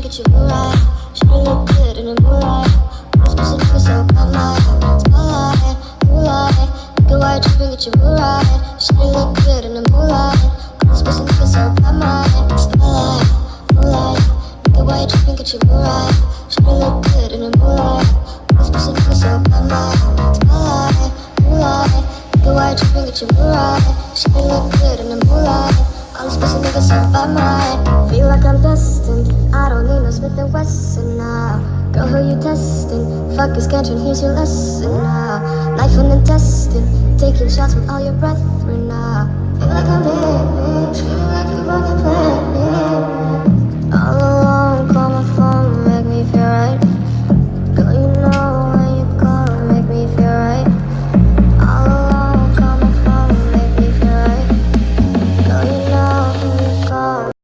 get you right. Should've looked good in the moonlight. I'm supposed to focus on my spotlight, moonlight. Nigga, why you tripping, get you right. Should've looked good in the moonlight. I'm supposed to focus on my spotlight, moonlight. Nigga, why you tripping, get you right. Should've looked good in the moonlight. I'm supposed to focus on my spotlight, moonlight. Nigga, why you tripping, get you right. Should've looked good in the moonlight. I'm supposed to make us up by mine. Feel like I'm destined. I don't need no Smith and Wesson now. Girl, who you testing? Fuck your schedule, here's your lesson now. Knife and intestine, taking shots with all your brethren now. Feel like I'm big,